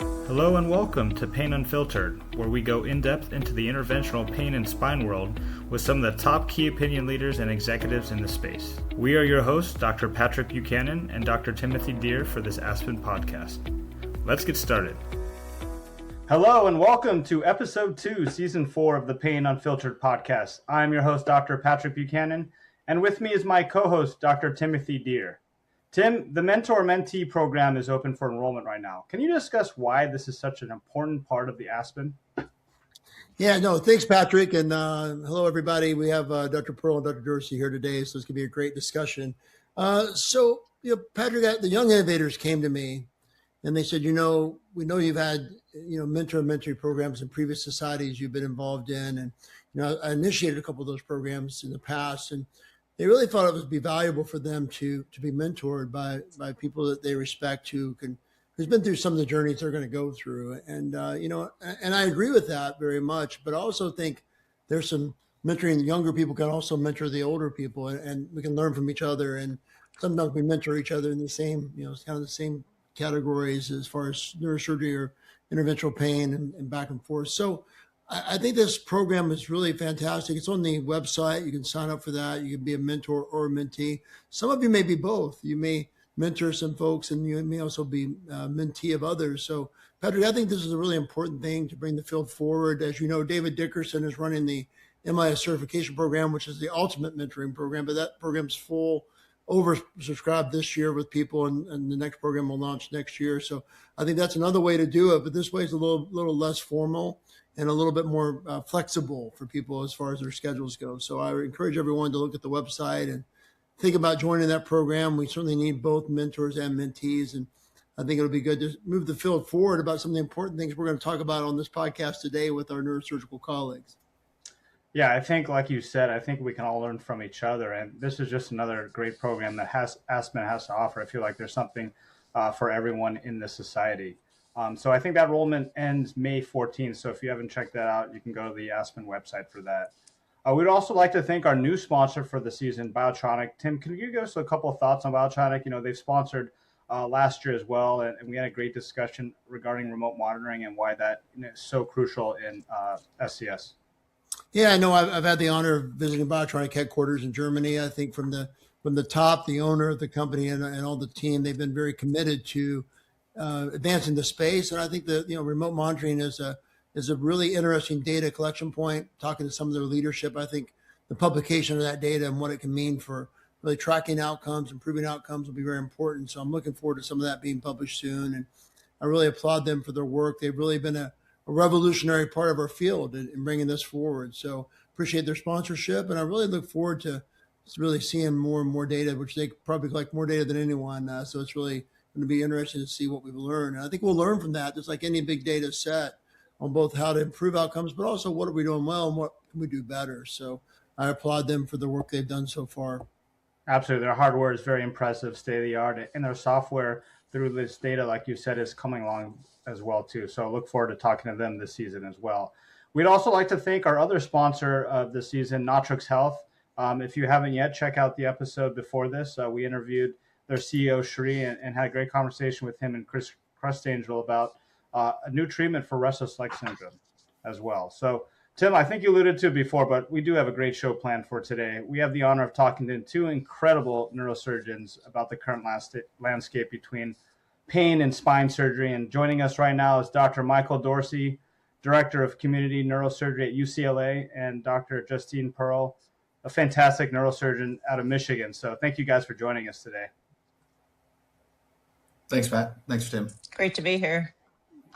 Hello and welcome to Pain Unfiltered, where we go in-depth into the interventional pain and spine world with some of the top key opinion leaders and executives in the space. We are your hosts, Dr. Patrick Buchanan and Dr. Timothy Deere for this ASPN podcast. Let's get started. Hello and welcome to episode 2, season 4 of the Pain Unfiltered podcast. I'm your host, Dr. Patrick Buchanan, and with me is my co-host, Dr. Timothy Deere. Tim, the mentor-mentee program is open for enrollment right now. Can you discuss why this is such an important part of the ASPN? Yeah, no, thanks, Patrick. And hello, everybody. We have Dr. Pearl and Dr. Dorsi here today, so it's going to be a great discussion. Patrick, the young innovators came to me and they said, we know you've had, mentor and mentee programs in previous societies you've been involved in. And, I initiated a couple of those programs in the past, and they really thought it would be valuable for them to be mentored by people that they respect who's been through some of the journeys they're going to go through. And, and I agree with that very much, but I also think there's some mentoring. Younger people can also mentor the older people, and we can learn from each other. And sometimes we mentor each other in the same, it's kind of the same categories as far as neurosurgery or interventional pain and back and forth. So I think this program is really fantastic. It's on the website. You can sign up for that. You can be a mentor or a mentee. Some of you may be both. You may mentor some folks, and you may also be a mentee of others. So, Patrick, I think this is a really important thing to bring the field forward. As you know, David Dickerson is running the MIS certification program, which is the ultimate mentoring program, but that program's full, oversubscribed this year with people, and the next program will launch next year. So I think that's another way to do it, but this way is a little less formal and a little bit more flexible for people as far as their schedules go. So I encourage everyone to look at the website and think about joining that program. We certainly need both mentors and mentees, and I think it'll be good to move the field forward about some of the important things we're going to talk about on this podcast today with our neurosurgical colleagues. Yeah, I think, like you said, I think we can all learn from each other, and this is just another great program that ASPN has to offer. I feel like there's something for everyone in this society. So I think that enrollment ends May 14th. So if you haven't checked that out, you can go to the ASPN website for that. We'd also like to thank our new sponsor for the season, Biotronic. Tim, can you give us a couple of thoughts on Biotronic? They've sponsored last year as well, and we had a great discussion regarding remote monitoring and why that is so crucial in SCS. Yeah, no, I've had the honor of visiting Biotronic headquarters in Germany. I think from the top, the owner of the company and all the team, they've been very committed to advancing the space. And I think that, remote monitoring is a really interesting data collection point. Talking to some of their leadership, I think the publication of that data and what it can mean for really tracking outcomes, improving outcomes will be very important. So I'm looking forward to some of that being published soon. And I really applaud them for their work. They've really been a revolutionary part of our field in bringing this forward. So appreciate their sponsorship. And I really look forward to really seeing more and more data, which they probably collect more data than anyone. So it's really going to be interesting to see what we've learned. And I think we'll learn from that, just like any big data set, on both how to improve outcomes, but also what are we doing well and what can we do better. So I applaud them for the work they've done so far. Absolutely. Their hardware is very impressive, state of the art, and their software through this data, like you said, is coming along as well too. So I look forward to talking to them this season as well. We'd also like to thank our other sponsor of the season, Nautrix Health. If you haven't yet, check out the episode before this. We interviewed their CEO, Shri, and had a great conversation with him and Chris Crustangel about a new treatment for restless leg syndrome as well. So, Tim, I think you alluded to it before, but we do have a great show planned for today. We have the honor of talking to two incredible neurosurgeons about the current landscape between pain and spine surgery. And joining us right now is Dr. Michael Dorsi, Director of Community Neurosurgery at UCLA, and Dr. Justine Pearl, a fantastic neurosurgeon out of Michigan. So thank you guys for joining us today. Thanks, Pat. Thanks, Tim. Great to be here.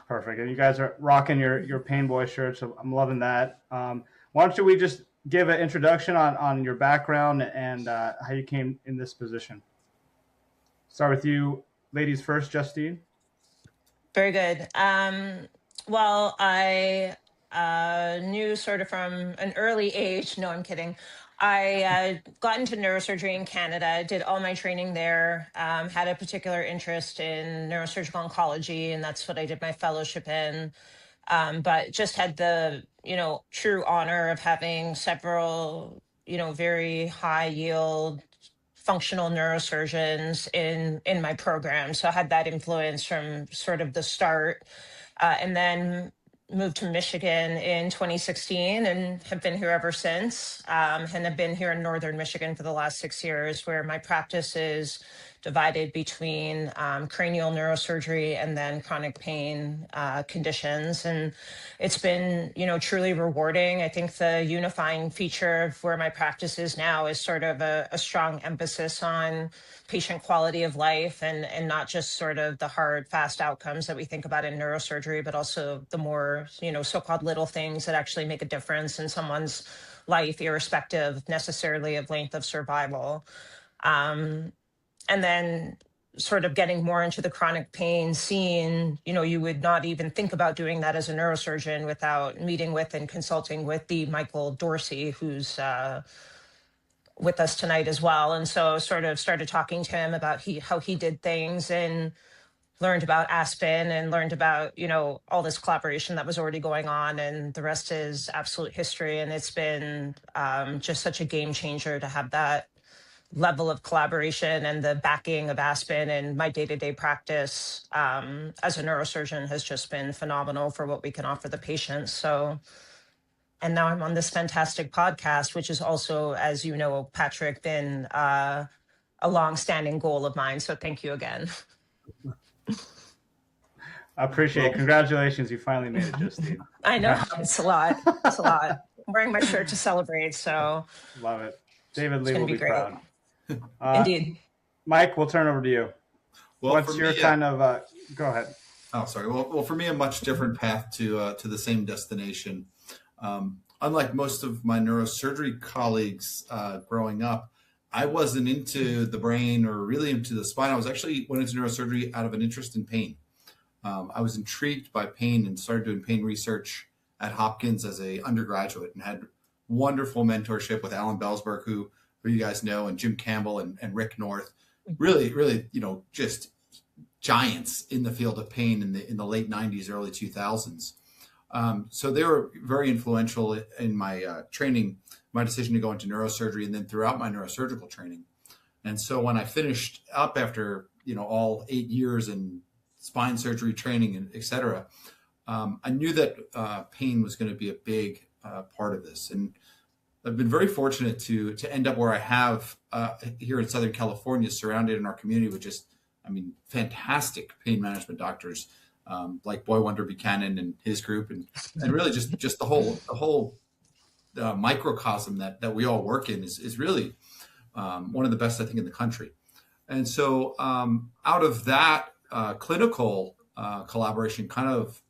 Perfect. And you guys are rocking your Pain Boy shirt, so I'm loving that. Why don't we just give an introduction on your background and how you came in this position? Start with you, ladies first, Justine. Very good. Well, I knew sort of from an early age, no, I'm kidding. I got into neurosurgery in Canada, did all my training there, had a particular interest in neurosurgical oncology, and that's what I did my fellowship in. But just had the, true honor of having several, very high yield functional neurosurgeons in my program. So I had that influence from sort of the start, and then moved to Michigan in 2016 and have been here ever since. And have been here in Northern Michigan for the last 6 years, where my practice is divided between cranial neurosurgery and then chronic pain conditions. And it's been, truly rewarding. I think the unifying feature of where my practice is now is sort of a strong emphasis on patient quality of life, and not just sort of the hard, fast outcomes that we think about in neurosurgery, but also the more, so-called little things that actually make a difference in someone's life, irrespective necessarily of length of survival. And then sort of getting more into the chronic pain scene, you would not even think about doing that as a neurosurgeon without meeting with and consulting with the Michael Dorsi, who's with us tonight as well. And so sort of started talking to him about how he did things, and learned about ASPN and learned about, all this collaboration that was already going on, and the rest is absolute history. And it's been just such a game changer to have that level of collaboration, and the backing of ASPN and my day-to-day practice as a neurosurgeon has just been phenomenal for what we can offer the patients. So, and now I'm on this fantastic podcast, which is also, as you know, Patrick, been a long-standing goal of mine. So thank you again. I appreciate it. Congratulations. You finally made it, Justine. I know. It's a lot. It's a lot. I'm wearing my shirt to celebrate. So love it. David Lee will be great. Proud. Indeed. Mike, we'll turn over to you. Well, what's your kind of go ahead. Oh, sorry. Well, for me, a much different path to the same destination. Unlike most of my neurosurgery colleagues growing up, I wasn't into the brain or really into the spine. I was actually went into neurosurgery out of an interest in pain. I was intrigued by pain and started doing pain research at Hopkins as a undergraduate, and had wonderful mentorship with Alan Bellsberg, who you guys know, and Jim Campbell and Rick North. Really, just giants in the field of pain in the late 90s, early 2000s. So they were very influential in my training, my decision to go into neurosurgery, and then throughout my neurosurgical training. And so when I finished up after, all 8 years in spine surgery training, and et cetera, I knew that pain was going to be a big part of this. And I've been very fortunate to end up where I have here in Southern California, surrounded in our community with just, fantastic pain management doctors, like Boy Wonder Buchanan and his group, and really just the whole microcosm that we all work in is really one of the best, I think, in the country. And so out of that clinical collaboration kind of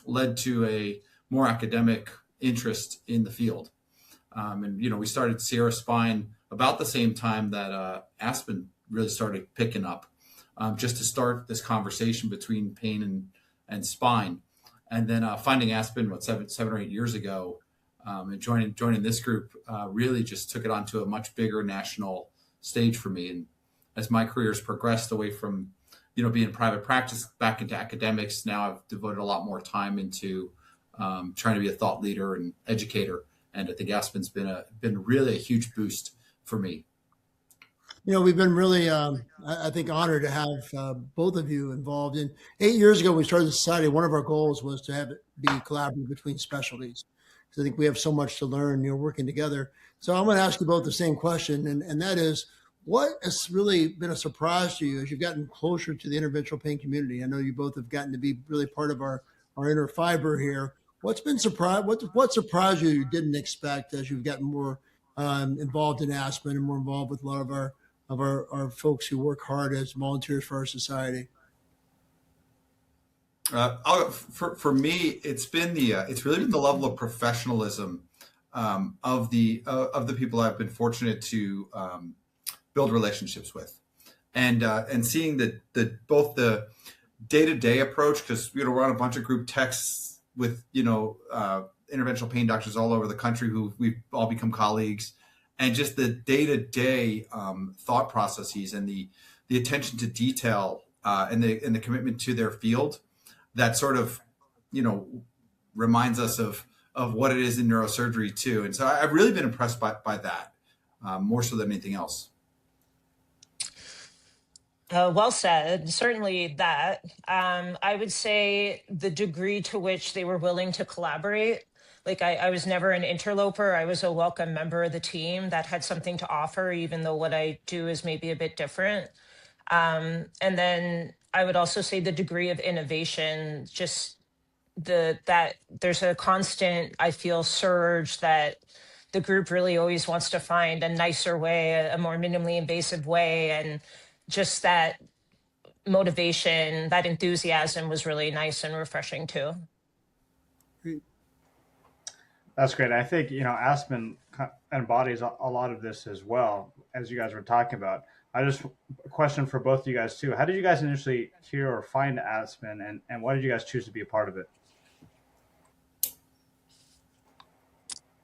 led to a more academic interest in the field. And we started Sierra Spine about the same time that ASPN really started picking up, just to start this conversation between pain and spine. And then finding ASPN, seven or 8 years ago, and joining this group really just took it onto a much bigger national stage for me. And as my career has progressed away from being in private practice back into academics, now I've devoted a lot more time into trying to be a thought leader and educator. And I think ASPN's been really a huge boost for me. We've been really, I think, honored to have both of you involved. And 8 years ago, when we started the society, one of our goals was to have it be collaborative between specialties. So I think we have so much to learn, working together. So I'm going to ask you both the same question, and that is, what has really been a surprise to you as you've gotten closer to the interventional pain community? I know you both have gotten to be really part of our inner fiber here. What's been what surprised you didn't expect as you've gotten more involved in ASPN and more involved with a lot of our folks who work hard as volunteers for our society? For me, it's really been the level of professionalism of the people I've been fortunate to build relationships with, and seeing that both the day-to-day approach, because we're on a bunch of group texts with interventional pain doctors all over the country who we've all become colleagues, and just the day-to-day thought processes and the attention to detail and the commitment to their field that sort of reminds us of what it is in neurosurgery too. And so I've really been impressed by that more so than anything else. Well said. Certainly that. I would say the degree to which they were willing to collaborate. Like I was never an interloper. I was a welcome member of the team that had something to offer, even though what I do is maybe a bit different. And then I would also say the degree of innovation, just that there's a constant, I feel, surge that the group really always wants to find a nicer way, a more minimally invasive way. And just that motivation, that enthusiasm was really nice and refreshing too. That's great. I think, Aspen embodies a lot of this as well, as you guys were talking about. I just a question for both of you guys too. How did you guys initially hear or find Aspen, and why did you guys choose to be a part of it?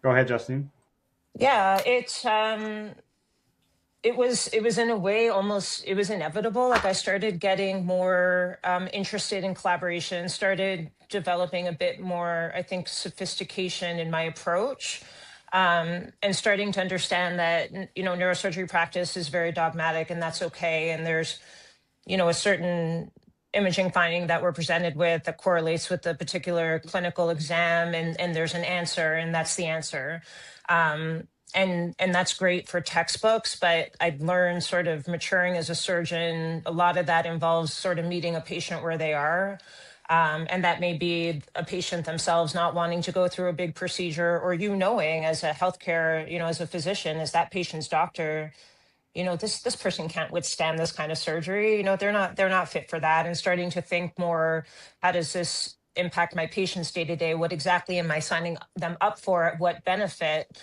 Go ahead, Justine. Yeah, it was in a way almost, it was inevitable. Like I started getting more interested in collaboration, started developing a bit more, I think, sophistication in my approach, and starting to understand that neurosurgery practice is very dogmatic, and that's okay. And there's a certain imaging finding that we're presented with that correlates with the particular clinical exam, and there's an answer, and that's the answer. And that's great for textbooks, but I've learned, sort of maturing as a surgeon, a lot of that involves sort of meeting a patient where they are. And that may be a patient themselves not wanting to go through a big procedure, or knowing as a healthcare, as a physician, as that patient's doctor, this person can't withstand this kind of surgery. They're not fit for that. And starting to think more, how does this impact my patients day to day? What exactly am I signing them up for? At what benefit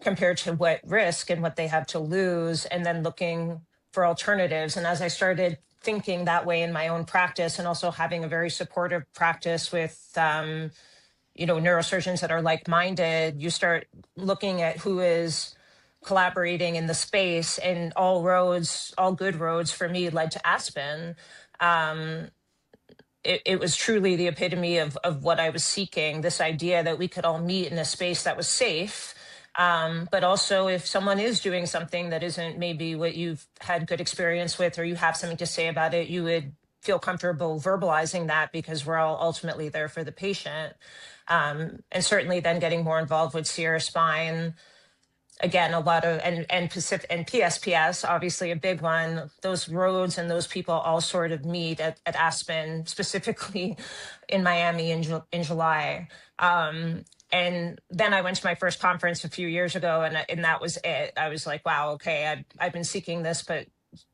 compared to what risk and what they have to lose? And then looking for alternatives. And as I started thinking that way in my own practice, and also having a very supportive practice with neurosurgeons that are like-minded, you start looking at who is collaborating in the space, and all good roads for me led to Aspen. It was truly the epitome of what I was seeking, this idea that we could all meet in a space that was safe. But also, if someone is doing something that isn't maybe what you've had good experience with, or you have something to say about it, you would feel comfortable verbalizing that, because we're all ultimately there for the patient. And certainly then getting more involved with Sierra Spine, again, a lot of, and Pacific and PSPS, obviously a big one. Those roads and those people all sort of meet at Aspen, specifically in Miami in July. And then I went to my first conference a few years ago, and that was it. I was like, wow, okay, I've been seeking this, but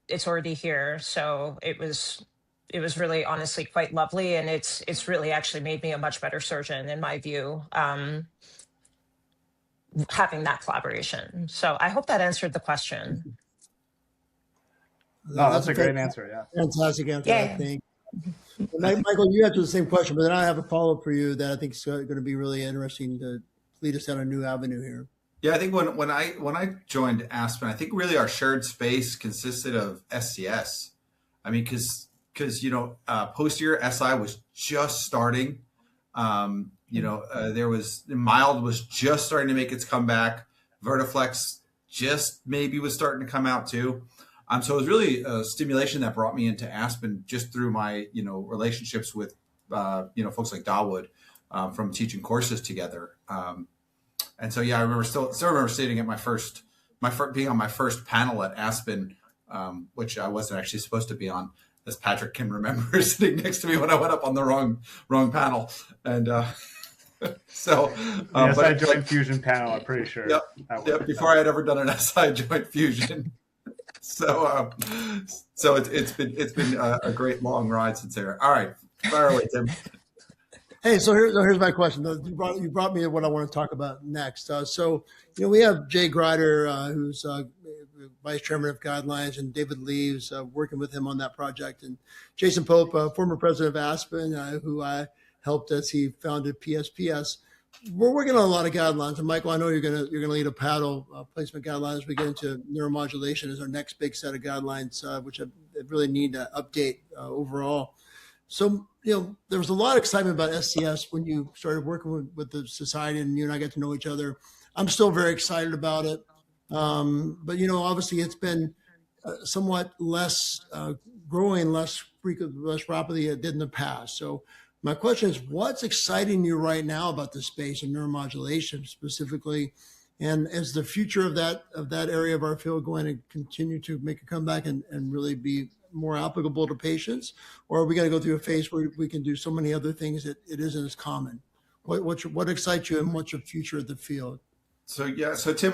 it's already here. So it was really, honestly, quite lovely, and it's really actually made me a much better surgeon in my view. Having that collaboration. So I hope that answered the question. No, that's a great answer. Yeah. Fantastic answer, Yeah. I think. Michael, you answered the same question, but then I have a follow-up for you that I think is going to be really interesting to lead us down a new avenue here. Yeah, I think when I joined Aspen, I think really our shared space consisted of SCS. I mean, because posterior SI was just starting. There was mild was just starting to make its comeback. Vertiflex just maybe was starting to come out too. So it was really stimulation that brought me into Aspen, just through my relationships with folks like Dawood from teaching courses together. And so I remember still remember sitting at being on my first panel at Aspen, which I wasn't actually supposed to be on, as Patrick can remember, sitting next to me when I went up on the wrong panel. And so SI joint fusion panel, I'm pretty sure. Yep, before I had ever done an SI joint fusion. So it's been a great long ride since there. All right, fire away, Tim. Hey, so here's my question. You brought me to what I want to talk about next. So we have Jay Grider, who's vice chairman of guidelines, and David Leaves, working with him on that project, and Jason Pope, former president of Aspen, who I helped as he founded PSPS. We're working on a lot of guidelines, and Michael, I know you're gonna lead a paddle placement guidelines as we get into neuromodulation as our next big set of guidelines, which I really need to update overall. So there was a lot of excitement about SCS when you started working with the society, and you and I got to know each other. I'm still very excited about it, but obviously it's been somewhat less growing, less frequent, less rapidly than it did in the past. So my question is, what's exciting you right now about the space of neuromodulation specifically? And is the future of that area of our field going to continue to make a comeback and really be more applicable to patients? Or are we going to go through a phase where we can do so many other things that it isn't as common? What excites you, and what's your future of the field? So Tim,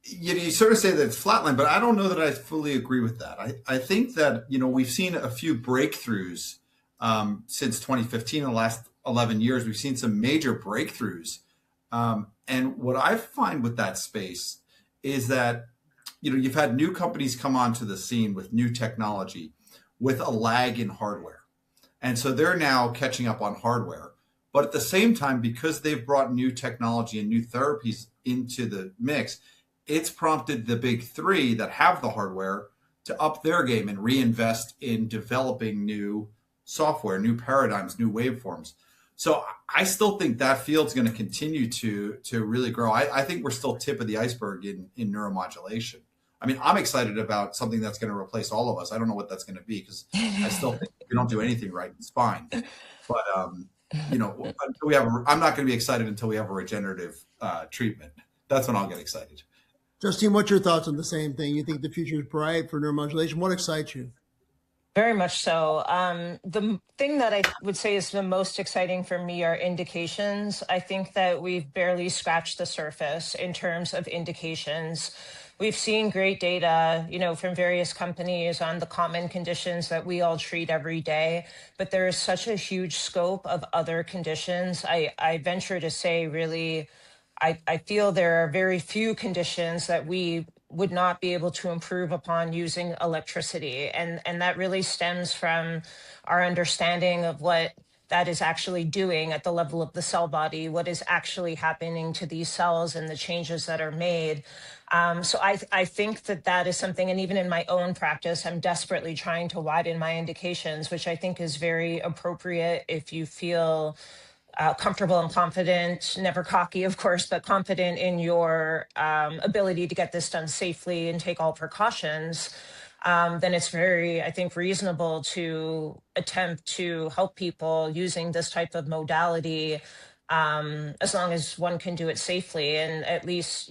you sort of say that it's flatline, but I don't know that I fully agree with that. I think that we've seen a few breakthroughs since 2015. In the last 11 years, we've seen some major breakthroughs. And what I find with that space is that you've had new companies come onto the scene with new technology, with a lag in hardware, and so they're now catching up on hardware. But at the same time, because they've brought new technology and new therapies into the mix, it's prompted the big three that have the hardware to up their game and reinvest in developing new software, new paradigms, new waveforms. So I still think that field's going to continue to really grow. I think we're still tip of the iceberg in neuromodulation. I mean, I'm excited about something that's going to replace all of us. I don't know what that's going to be, because I still think we don't do anything right in spine. But until we have, I'm not going to be excited until we have a regenerative treatment. That's when I'll get excited. Justine, what's your thoughts on the same thing? You think the future is bright for neuromodulation? What excites you? Very much so. The thing that I would say is the most exciting for me are indications. I think that we've barely scratched the surface in terms of indications. We've seen great data, from various companies on the common conditions that we all treat every day, but there is such a huge scope of other conditions. I venture to say, really, I feel there are very few conditions that we would not be able to improve upon using electricity. And that really stems from our understanding of what that is actually doing at the level of the cell body, what is actually happening to these cells and the changes that are made. So I think that is something, and even in my own practice, I'm desperately trying to widen my indications, which I think is very appropriate if you feel comfortable and confident, never cocky, of course, but confident in your ability to get this done safely and take all precautions, then it's very, I think, reasonable to attempt to help people using this type of modality, as long as one can do it safely. And at least,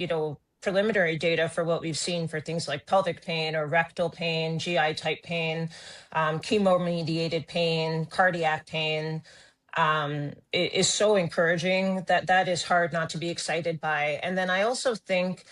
preliminary data for what we've seen for things like pelvic pain or rectal pain, GI type pain, chemo-mediated pain, cardiac pain, is so encouraging that is hard not to be excited by. And then I also think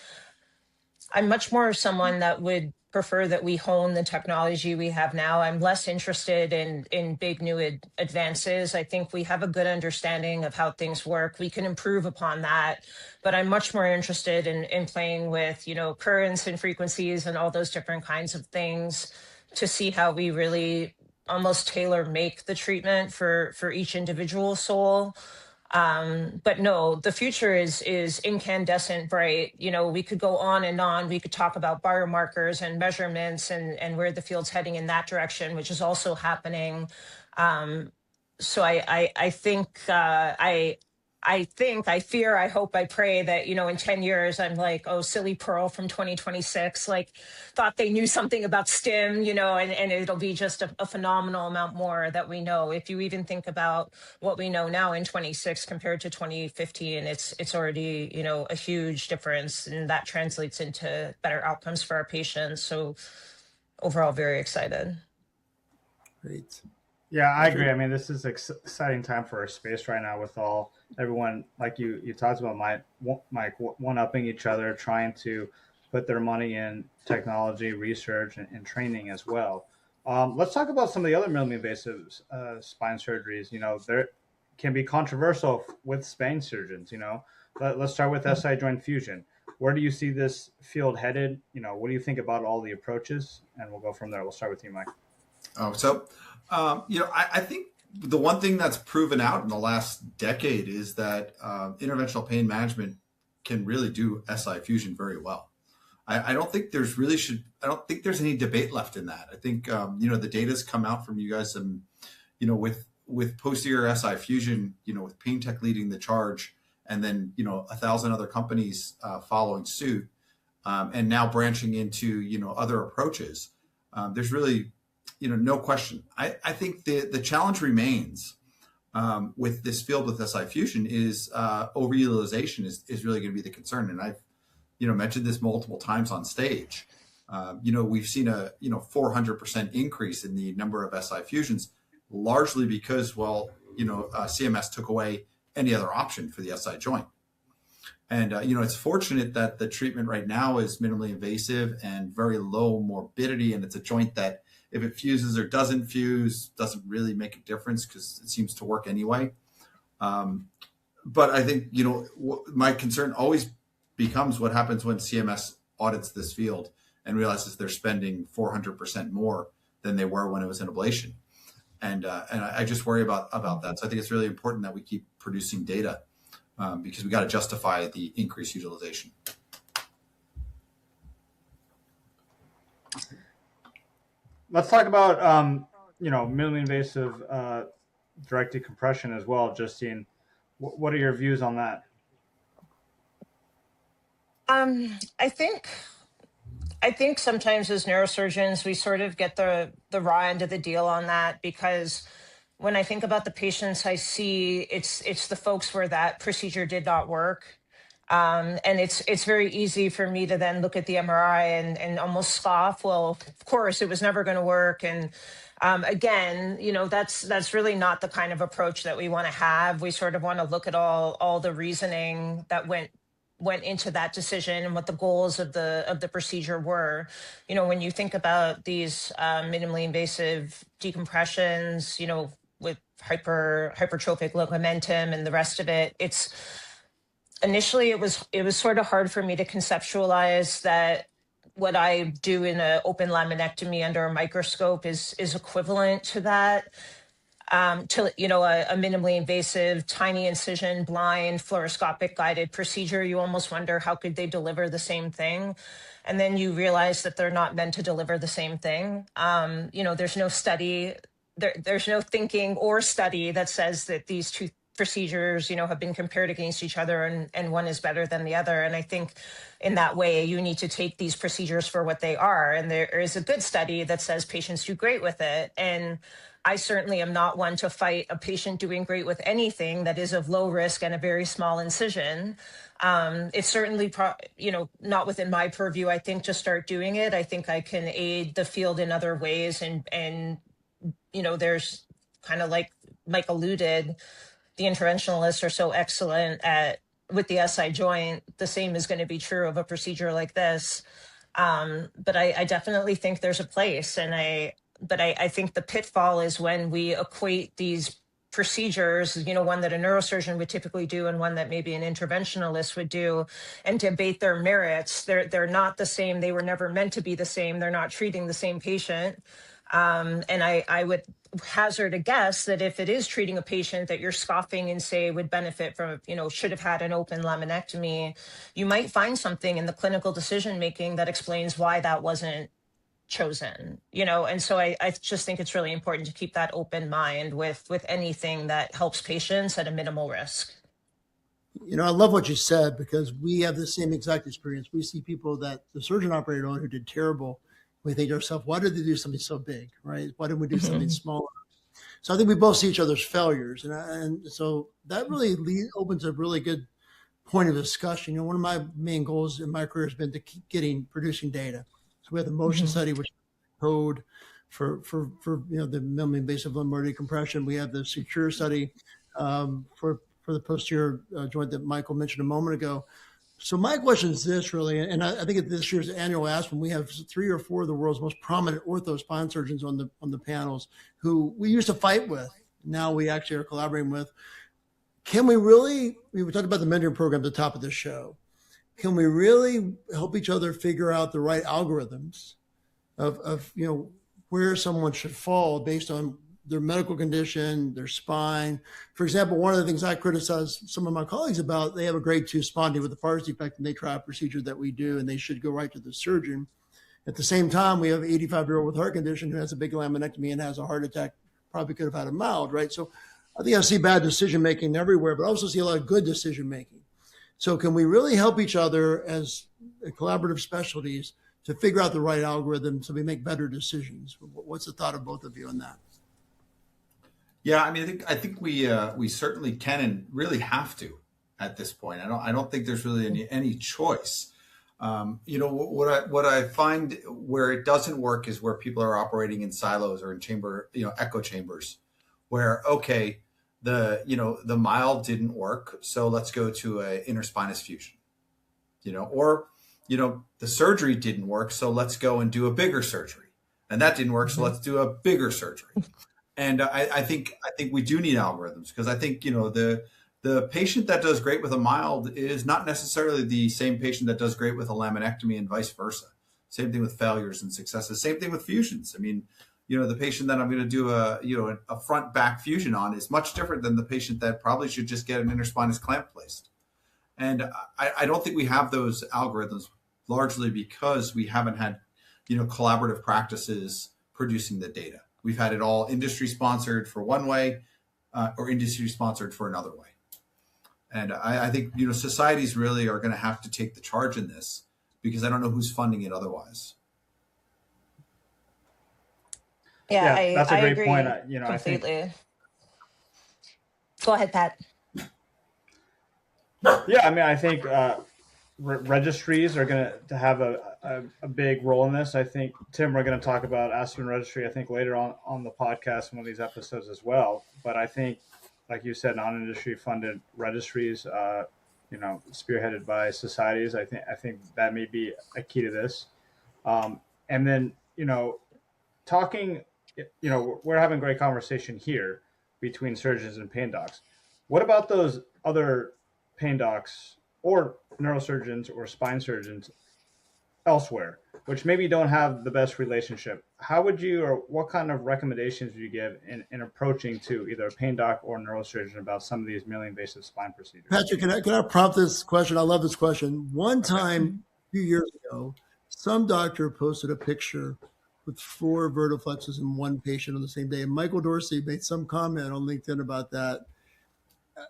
I'm much more someone that would prefer that we hone the technology we have now. I'm less interested in big new advances. I think we have a good understanding of how things work. We can improve upon that, but I'm much more interested in playing with, currents and frequencies and all those different kinds of things to see how we really almost tailor make the treatment for each individual soul. But no, the future is incandescent bright. We could go on and on. We could talk about biomarkers and measurements and where the field's heading in that direction, which is also happening. So I fear, I hope, I pray that, in 10 years, I'm like, oh, silly Pearl from 2026, thought they knew something about STIM, and it'll be just a phenomenal amount more that we know. If you even think about what we know now in 26 compared to 2015, it's already, a huge difference, and that translates into better outcomes for our patients. So overall, very excited. Great. Yeah, I agree. I mean, this is an exciting time for our space right now, with everyone, like you talked about, one-upping each other, trying to put their money in technology, research, and training as well. Let's talk about some of the other minimally invasive spine surgeries. There can be controversial with spine surgeons. Let's start with SI joint fusion. Where do you see this field headed? What do you think about all the approaches? And we'll go from there. We'll start with you, Mike. I think the one thing that's proven out in the last decade is that interventional pain management can really do SI fusion very well. I don't think there's any debate left in that. I think, the data's come out from you guys, and, with posterior SI fusion, with Pain Tech leading the charge, and then, 1,000 other companies following suit. and now branching into, other approaches. There's really, no question. I think the challenge remains with this field with SI fusion is overutilization is really going to be the concern. And I've, mentioned this multiple times on stage. We've seen a 400% increase in the number of SI fusions, largely because, CMS took away any other option for the SI joint. And, it's fortunate that the treatment right now is minimally invasive and very low morbidity. And it's a joint that if it fuses or doesn't fuse, doesn't really make a difference because it seems to work anyway. But I think, my concern always becomes what happens when CMS audits this field and realizes they're spending 400% more than they were when it was an ablation. And I just worry about that. So I think it's really important that we keep producing data because we got to justify the increased utilization. Let's talk about, minimally invasive direct decompression as well, Justine. What are your views on that? I think sometimes as neurosurgeons, we sort of get the raw end of the deal on that, because when I think about the patients I see, it's the folks where that procedure did not work. And it's very easy for me to then look at the MRI and almost scoff. Well, of course, it was never going to work. And again, that's really not the kind of approach that we want to have. We sort of want to look at all the reasoning that went into that decision and what the goals of the procedure were. When you think about these minimally invasive decompressions, with hypertrophic ligamentum and the rest of it, initially it was sort of hard for me to conceptualize that what I do in an open laminectomy under a microscope is equivalent to that. To a minimally invasive, tiny incision, blind, fluoroscopic guided procedure. You almost wonder how could they deliver the same thing, and then you realize that they're not meant to deliver the same thing. There's no study, there's no thinking or study that says that these two procedures, have been compared against each other and one is better than the other. And I think in that way, you need to take these procedures for what they are. And there is a good study that says patients do great with it. And I certainly am not one to fight a patient doing great with anything that is of low risk and a very small incision. It's certainly, not within my purview, I think, to start doing it. I think I can aid the field in other ways. And there's kind of like Mike alluded, the interventionalists are so excellent with the SI joint. The same is going to be true of a procedure like this. But I definitely think there's a place. But I think the pitfall is when we equate these procedures, one that a neurosurgeon would typically do and one that maybe an interventionalist would do, and debate their merits. They're not the same. They were never meant to be the same. They're not treating the same patient. And I would hazard a guess that if it is treating a patient that you're scoffing and say would benefit from, should have had an open laminectomy, you might find something in the clinical decision making that explains why that wasn't chosen, and so I just think it's really important to keep that open mind with anything that helps patients at a minimal risk. I love what you said, because we have the same exact experience. We see people that the surgeon operated on who did terrible. We think to ourselves, why did they do something so big, right? Why didn't we do something smaller? So I think we both see each other's failures. And so that really opens a really good point of discussion. One of my main goals in my career has been to keep producing data. So we have the motion study, which is code for the minimally invasive lumbar decompression. We have the secure study for the posterior joint that Michael mentioned a moment ago. So my question is this, really, and I think at this year's annual ASPN, we have 3 or 4 of the world's most prominent ortho spine surgeons on the panels who we used to fight with. Now we actually are collaborating with. Can we really, we talked about the mentoring program at the top of the show. Can we really help each other figure out the right algorithms of where someone should fall based on their medical condition, their spine? For example, one of the things I criticize some of my colleagues about, they have a grade 2 spondy with a Pars defect and they try a procedure that we do and they should go right to the surgeon. At the same time, we have an 85-year-old with heart condition who has a big laminectomy and has a heart attack, probably could have had a mild, right? So I think I see bad decision-making everywhere, but I also see a lot of good decision-making. So can we really help each other as collaborative specialties to figure out the right algorithm so we make better decisions? What's the thought of both of you on that? Yeah, I mean, I think we certainly can and really have to at this point. I don't think there's really any choice. What I find where it doesn't work is where people are operating in silos or in echo chambers, where okay, the mild didn't work, so let's go to a interspinous fusion, or the surgery didn't work, so let's go and do a bigger surgery, and that didn't work, so let's do a bigger surgery. And I think we do need algorithms, because I think the patient that does great with a mild is not necessarily the same patient that does great with a laminectomy, and vice versa. Same thing with failures and successes. Same thing with fusions. I mean, the patient that I'm going to do a front back fusion on is much different than the patient that probably should just get an interspinous clamp placed. And I don't think we have those algorithms, largely because we haven't had collaborative practices producing the data. We've had it all industry sponsored for one way, or industry sponsored for another way. And I think societies really are going to have to take the charge in this, because I don't know who's funding it otherwise. Yeah, that's a I great agree point. completely. Go ahead, Pat. Yeah, I mean, I think registries are going to have a big role in this. I think, Tim, we're going to talk about ASPN registry, I think, later on the podcast, one of these episodes as well. But I think, like you said, non-industry funded registries, spearheaded by societies, I think that may be a key to this. And then, talking, we're having a great conversation here between surgeons and pain docs. What about those other pain docs or neurosurgeons or spine surgeons elsewhere, which maybe don't have the best relationship? How would you, or what kind of recommendations would you give in approaching to either a pain doc or neurosurgeon about some of these minimally invasive spine procedures? Patrick, can I prompt this question? I love this question. One time, a few years ago, some doctor posted a picture with 4 vertiflexes in one patient on the same day. And Michael Dorsi made some comment on LinkedIn about that.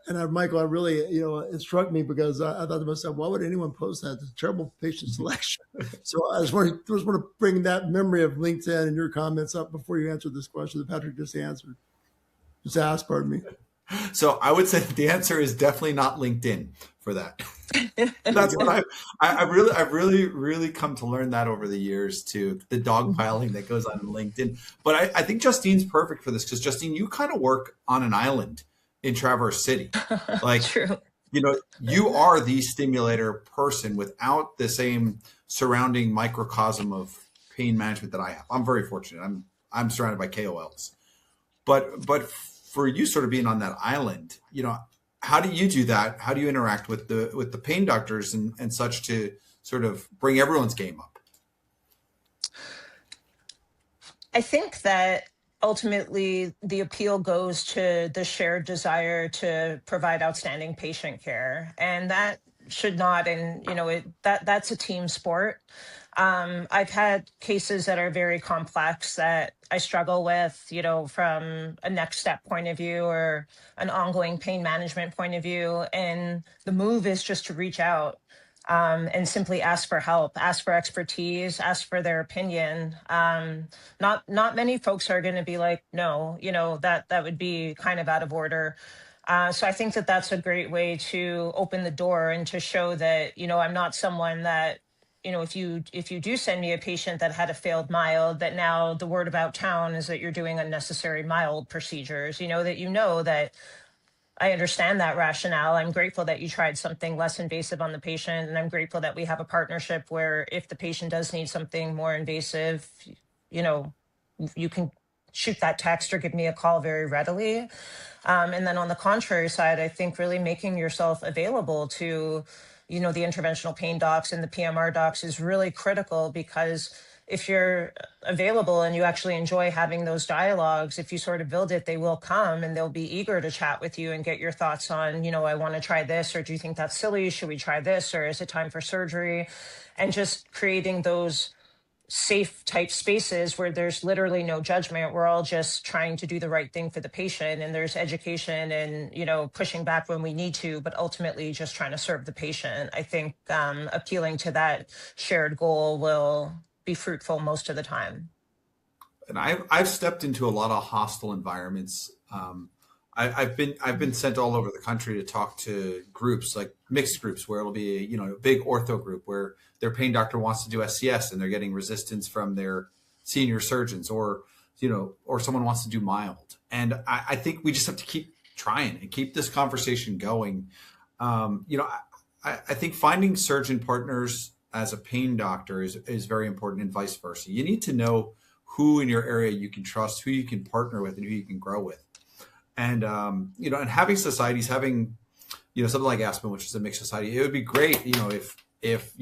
And Michael, I really, it struck me, because I thought to myself, why would anyone post that? It's a terrible patient selection. So I just want to bring that memory of LinkedIn and your comments up before you answer this question that Patrick just asked, pardon me. So I would say the answer is definitely not LinkedIn for that. That's what I've really come to learn that over the years, too, the dogpiling that goes on in LinkedIn. But I think Justine's perfect for this, because Justine, you kind of work on an island in Traverse City. Like, True. You are the stimulator person without the same surrounding microcosm of pain management that I have. I'm very fortunate. I'm surrounded by KOLs. But for you sort of being on that island, how do you do that? How do you interact with the pain doctors and such to sort of bring everyone's game up? I think that ultimately the appeal goes to the shared desire to provide outstanding patient care, and that should not, and that's a team sport. I've had cases that are very complex that I struggle with, from a next step point of view or an ongoing pain management point of view. And the move is just to reach out and simply ask for help, ask for expertise, ask for their opinion. Not many folks are going to be like, no, that would be kind of out of order. So I think that that's a great way to open the door and to show that, I'm not someone that, if you do send me a patient that had a failed mild, that now the word about town is that you're doing unnecessary mild procedures, that I understand that rationale. I'm grateful that you tried something less invasive on the patient. And I'm grateful that we have a partnership where if the patient does need something more invasive, you can shoot that text or give me a call very readily. And then on the contrary side, I think really making yourself available to, the interventional pain docs and the PMR docs is really critical, because if you're available and you actually enjoy having those dialogues, if you sort of build it, they will come and they'll be eager to chat with you and get your thoughts on, I want to try this, or do you think that's silly? Should we try this? Or is it time for surgery? And just creating those safe type spaces where there's literally no judgment. We're all just trying to do the right thing for the patient, and there's education and, pushing back when we need to, but ultimately just trying to serve the patient. I think appealing to that shared goal will be fruitful most of the time. And I've stepped into a lot of hostile environments. I've been sent all over the country to talk to groups, like mixed groups, where it'll be a big ortho group where their pain doctor wants to do SCS and they're getting resistance from their senior surgeons, or someone wants to do mild. And I think we just have to keep trying and keep this conversation going. I think finding surgeon partners as a pain doctor is very important, and vice versa. You need to know who in your area you can trust, who you can partner with, and who you can grow with. And, and having societies, having, something like ASPN, which is a mixed society, it would be great, if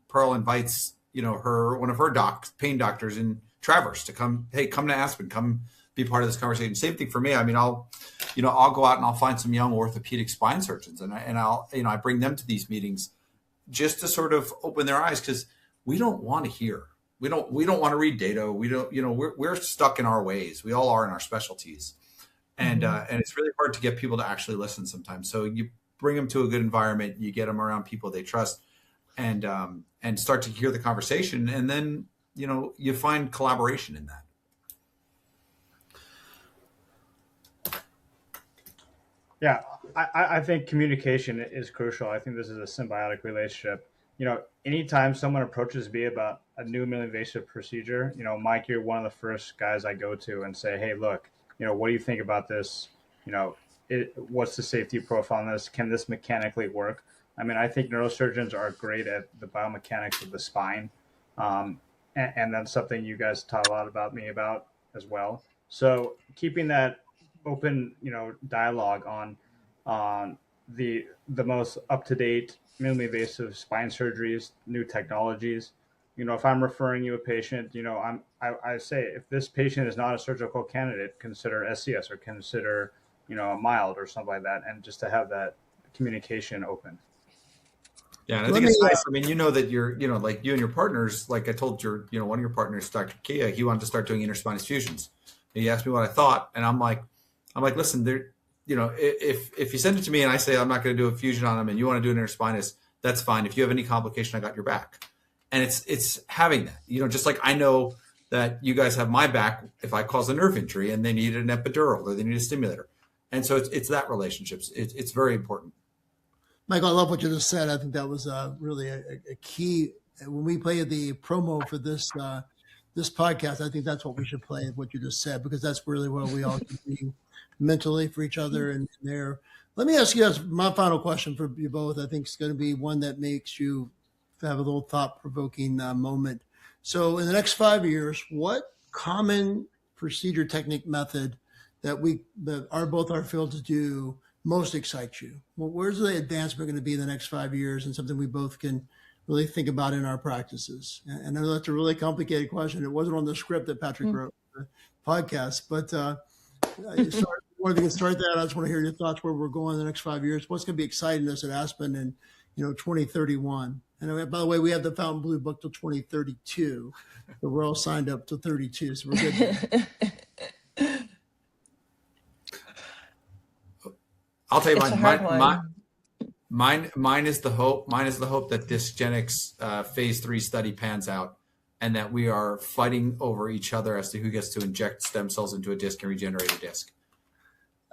Pearl invites, one of her pain doctors in Traverse to come to ASPN, come be part of this conversation. Same thing for me. I mean, I'll go out and I'll find some young orthopedic spine surgeons, and I bring them to these meetings just to sort of open their eyes, because we don't want to hear. We don't want to read data. We don't, we're stuck in our ways. We all are in our specialties. And it's really hard to get people to actually listen sometimes. So you bring them to a good environment, you get them around people they trust, and start to hear the conversation. And then, you find collaboration in that. Yeah, I think communication is crucial. I think this is a symbiotic relationship. Anytime someone approaches me about a new minimally invasive procedure, Mike, you're one of the first guys I go to and say, hey, look, what do you think about this? What's the safety profile on this? Can this mechanically work? I mean, I think neurosurgeons are great at the biomechanics of the spine. And that's something you guys taught a lot about me about as well. So keeping that open, dialogue on the most up-to-date minimally invasive spine surgeries, new technologies. If I'm referring you a patient, I say, if this patient is not a surgical candidate, consider SCS or consider, a mild or something like that. And just to have that communication open. Yeah. And I think it's nice. I mean, that you're, like you and your partners, like I told one of your partners, Dr. Kia, he wanted to start doing interspinous fusions. He asked me what I thought. And I'm like, listen, if you send it to me and I say, I'm not going to do a fusion on him and you want to do an interspinous, that's fine. If you have any complication, I got your back. And it's having that, just like I know that you guys have my back if I cause a nerve injury and they need an epidural or they need a stimulator. And so it's that relationship. It's very important. Michael, I love what you just said. I think that was really a key. When we play the promo for this podcast, I think that's what we should play, what you just said, because that's really where we all can be mentally for each other and there. Let me ask you my final question for you both. I think it's going to be one that makes you have a little thought-provoking moment. So in the next 5 years, what common procedure technique method that both our fields do most excites you? Well, where's the advancement going to be in the next 5 years, and something we both can really think about in our practices? And I know that's a really complicated question. It wasn't on the script that Patrick wrote for the podcast, but before we can start that, I just want to hear your thoughts where we're going in the next 5 years. What's going to be exciting us at ASPN in 2031? And by the way, we have the Fountain Blue book till 2032. So we're all signed up till 32. So we're good. I'll tell you mine is the hope. Mine is the hope that Dysgenics phase 3 study pans out, and that we are fighting over each other as to who gets to inject stem cells into a disc and regenerate a disc.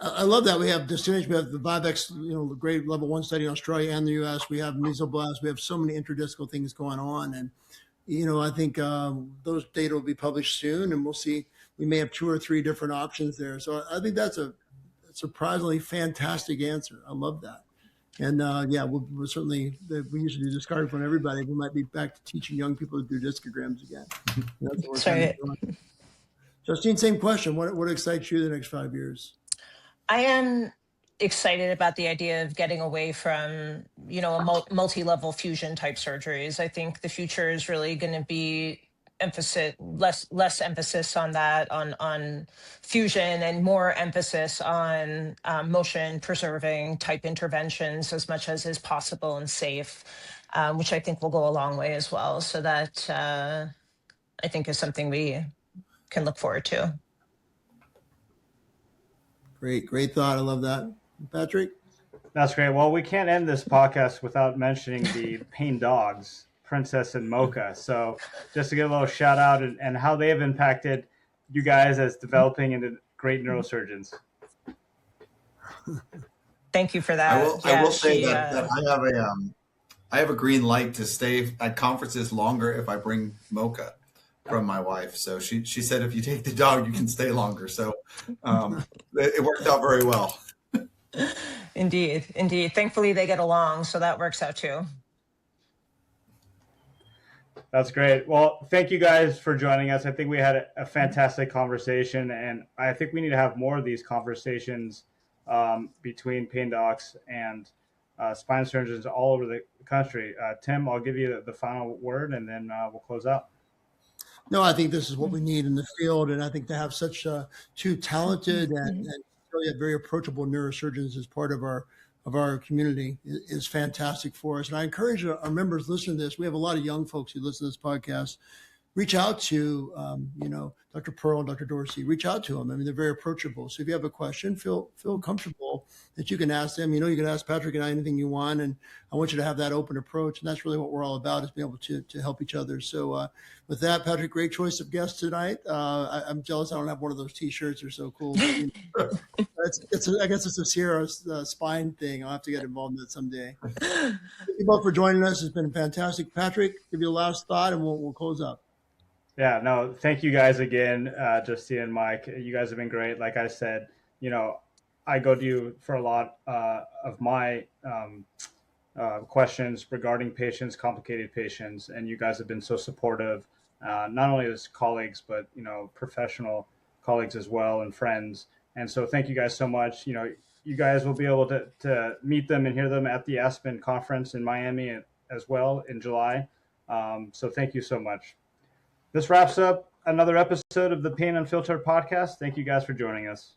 I love that. We have Dysgenics, we have the Vivex, the great level 1 study in Australia and the US. We have Mesoblast. We have so many interdiscal things going on. And, I think those data will be published soon, and we'll see. We may have 2 or 3 different options there. So I think that's a surprisingly fantastic answer. I love that. And we'll certainly, we used to do discard on everybody. We might be back to teaching young people to do discograms again. That's what we're doing. Justine, same question. What excites you the next 5 years? I am excited about the idea of getting away from, a multi-level fusion type surgeries. I think the future is really going to be less emphasis on that, on fusion, and more emphasis on motion preserving type interventions as much as is possible and safe, which I think will go a long way as well. So that I think is something we can look forward to. Great thought. I love that. Patrick? That's great. Well, we can't end this podcast without mentioning the pain dogs, Princess and Mocha. So just to give a little shout out and how they have impacted you guys as developing into great neurosurgeons. Thank you for that. I will say that I have a green light to stay at conferences longer if I bring Mocha from my wife. So she said if you take the dog, you can stay longer. So it worked out very well. Indeed. Thankfully, they get along, so that works out too. That's great. Well, thank you guys for joining us. I think we had a fantastic conversation, and I think we need to have more of these conversations between pain docs and spine surgeons all over the country. Tim, I'll give you the final word, and then we'll close out. No, I think this is what we need in the field, and I think to have such two talented and really very approachable neurosurgeons as part of our community is fantastic for us. And I encourage our members listening to this. We have a lot of young folks who listen to this podcast. Reach out to, Dr. Pearl and Dr. Dorsi. Reach out to them. I mean, they're very approachable. So if you have a question, feel comfortable that you can ask them. You can ask Patrick and I anything you want. And I want you to have that open approach. And that's really what we're all about, is being able to help each other. So with that, Patrick, great choice of guests tonight. I'm jealous I don't have one of those T-shirts. They're so cool. But, I guess it's a Sierra spine thing. I'll have to get involved in that someday. Thank you both for joining us. It's been fantastic. Patrick, give you the last thought and we'll close up. Yeah, no, thank you guys again, Justine and Mike. You guys have been great. Like I said, I go to you for a lot of my questions regarding patients, complicated patients, and you guys have been so supportive, not only as colleagues, but, professional colleagues as well and friends. And so thank you guys so much. You guys will be able to meet them and hear them at the ASPN conference in Miami as well in July. So thank you so much. This wraps up another episode of the Pain Unfiltered podcast. Thank you guys for joining us.